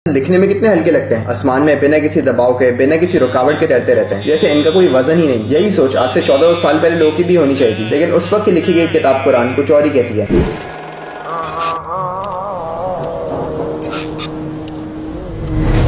दिखने में कितने हल्के लगते हैं, आसमान में बिना किसी दबाव के बिना किसी रुकावट के तैरते रहते हैं, जैसे इनका कोई वजन ही नहीं। यही सोच आज से 14 साल पहले लोगों की भी होनी चाहिए थी, लेकिन उस वक्त की लिखी गई किताब कुरान कुछ और ही कहती है।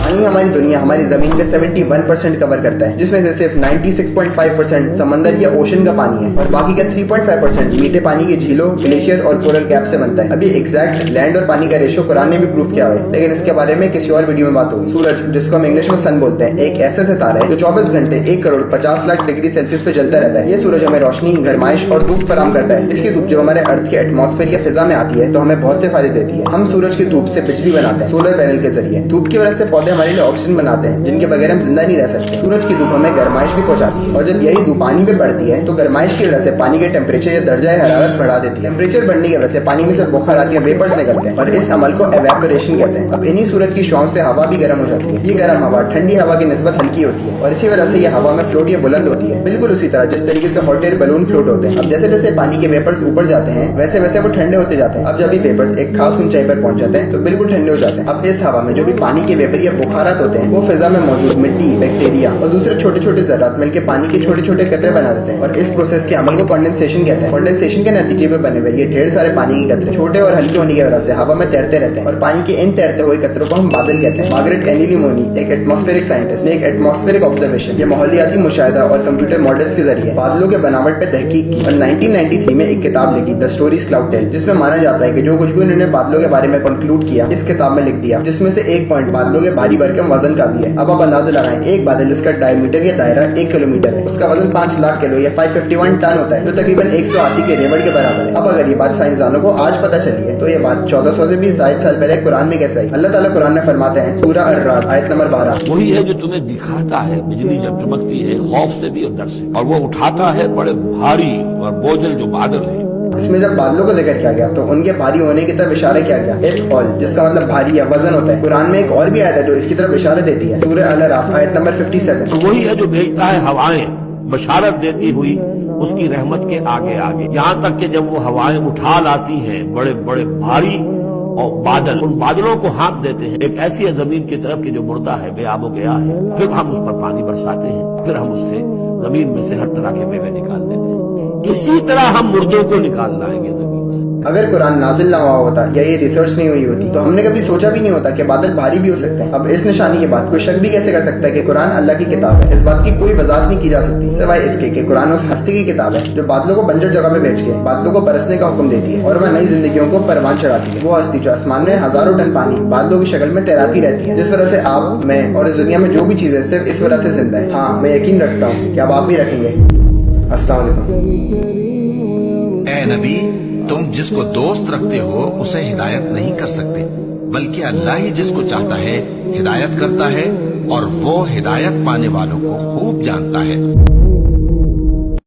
पानी हमारी दुनिया, हमारी जमीन के 71% कवर करता है, जिसमें से सिर्फ 96.5% समंदर या ओशन का पानी है और बाकी का 3.5% मीठे पानी की झीलों, ग्लेशियर और कोरल कैप से बनता है। अभी एग्जैक्ट लैंड और पानी का रेशो कुरान ने भी प्रूव किया है, लेकिन इसके बारे में किसी और वीडियो में बात होगी। सूरज, जिसको हम इंग्लिश में सन बोलते हैं, एक ऐसा सितारा है जो 24 घंटे 1 करोड़ 50 लाख डिग्री सेल्सियस पे जलता रहता है। ये सूरज हमें रोशनी, गर्माइश और धूप फराहम करता है। इसकी धूप जब हमारे अर्थ के एटमॉस्फेयर या फिजा में आती है तो हमें बहुत से फायदे देती है। हम सूरज की धूप से बिजली बनाते हैं सोलर पैनल के जरिए। धूप की वजह से पौधे हमारे लिए ऑक्सीजन बनाते हैं, जिनके बगैर हम जिंदा नहीं रह सकते। सूरज की धूप हमें गर्माइश भी पहुंचाती है, और जब यही धूप पानी पे पड़ती है तो गर्माइश की वजह से पानी के टेम्परेचर या दर्जा हरारत बढ़ा देती है। टेम्परेचर बढ़ने की वजह से पानी में से बुखार आती है, वेपर्स निकलते हैं, और इस अमल को एवेपोरेशन कहते हैं। अब इन्हीं सूरज की छांव से हवा भी गर्म हो जाती है। ये गर्म हवा ठंडी हवा की निस्बत हल्की होती है, और इसी वजह से ये हवा में फ्लोट या बुलंद होती है, बिल्कुल उसी तरह जिस तरीके से हॉट एयर बलून फ्लोट होते हैं। अब जैसे जैसे पानी के वेपर्स ऊपर जाते हैं वैसे वैसे वो ठंडे होते जाते हैं। अब जब ये वेपर्स एक खास ऊंचाई पर पहुंच जाते हैं तो बिल्कुल ठंडे हो जाते हैं। अब इस हवा में जो भी पानी के वेपर या बुखारात होते हैं वो फिजा में मौजूद मिट्टी, बैक्टीरिया और दूसरे छोटे छोटे ज़रात मिलकर पानी के छोटे छोटे कतरे बना देते हैं, और इस प्रोसेस के अमल को कंडेंसेशन कहते हैं। कंडेंसेशन के नतीजे में बने हुए ये ढेर सारे पानी के कतरे छोटे और हल्के होने की वजह से हवा में तैरते रहते हैं, और पानी के इन तैरते हुए कतरों को हम बादल कहते हैं। मार्गरेट एनिलिमोनी, एक एटमॉस्फेरिक साइंटिस्ट, ने एक एटमॉस्फेरिक ऑब्जर्वेशन या माहौलियाती मुशाहिदा और कंप्यूटर मॉडल्स के जरिए बादलों के बनावट पे तहकीक की, और 1993 में एक किताब लिखी, द स्टोरीज क्लाउड टेल, जिसमें माना जाता है कि जो कुछ भी उन्होंने बादलों के बारे में कंक्लूड किया इस किताब में लिख दिया, जिसमें से एक पॉइंट बादलों के भारी भरकम वजन का भी है। अब आप अंदाजा लगाएं, एक बादल जिसका डायमीटर या दायरा 1 किलोमीटर है, उसका वजन 5 लाख किलो या 551 टन होता है, जो तकरीबन 100 हाथी के रेवड़ के बराबर है। अब अगर ये बात साइंसदानों को आज पता चली है तो ये बात 1400 से भी ज्यादा साल पहले कुरान में कैसे आई? अल्लाह ताला कुरान में फरमाते हैं, सूरह अर्राद आयत नंबर 12, वही है जो तुम्हें दिखाता है बिजली जब चमकती है खौफ से भी और डर से, और वो उठाता है बड़े भारी और बोझल जो बादल है। इसमें जब बादलों का जिक्र किया गया तो उनके भारी होने की तरफ इशारा किया गया, इत्क़ाल, जिसका मतलब भारी या वजन होता है। कुरान में एक और भी आयत है जो इसकी तरफ इशारा देती है, सूरह अल-अराफ आयत नंबर 57, तो वही है जो भेजता है हवाएं बशारत देती हुई उसकी रहमत के आगे आगे, यहाँ तक कि जब वो हवाएं उठा लाती हैं बड़े बड़े भारी और बादल, उन बादलों को हाँक देते हैं एक ऐसी जमीन की तरफ कि जो मुर्दा है, बेआबो गया है। फिर हम उस पर पानी बरसाते हैं, फिर हम उससे जमीन में से हर तरह के मेवे निकाल देते हैं। इसी तरह हम मुर्दों को निकाल लाएंगे जमीन से। अगर कुरान नाजिल ना हुआ होता या ये रिसर्च नहीं हुई होती तो हमने कभी सोचा भी नहीं होता कि बादल भारी भी हो सकते हैं। अब इस निशानी के बाद कोई शक भी कैसे कर सकता है कि कुरान अल्लाह की किताब है? इस बात की कोई वजाहत नहीं की जा सकती सिवाय इसके कि कुरान उस हस्ती की किताब है जो बादलों को बंजर जगह पे भेज के बादलों को बरसने का हुक्म देती है, और वह नई जिंदगियों को परवान चढ़ाती है। वो हस्ती जो आसमान में हजारों टन पानी बादलों की शक्ल में तैराती रहती है, जिस वजह से आप, मैं और इस दुनिया में जो भी चीजें सिर्फ इस वजह से जिंदा है। हाँ, मैं यकीन रखता हूँ कि अब आप भी रखेंगे। अस्सलाम वालेकुम। ए नबी, तुम जिसको दोस्त रखते हो उसे हिदायत नहीं कर सकते, बल्कि अल्लाह ही जिसको चाहता है हिदायत करता है, और वो हिदायत पाने वालों को खूब जानता है।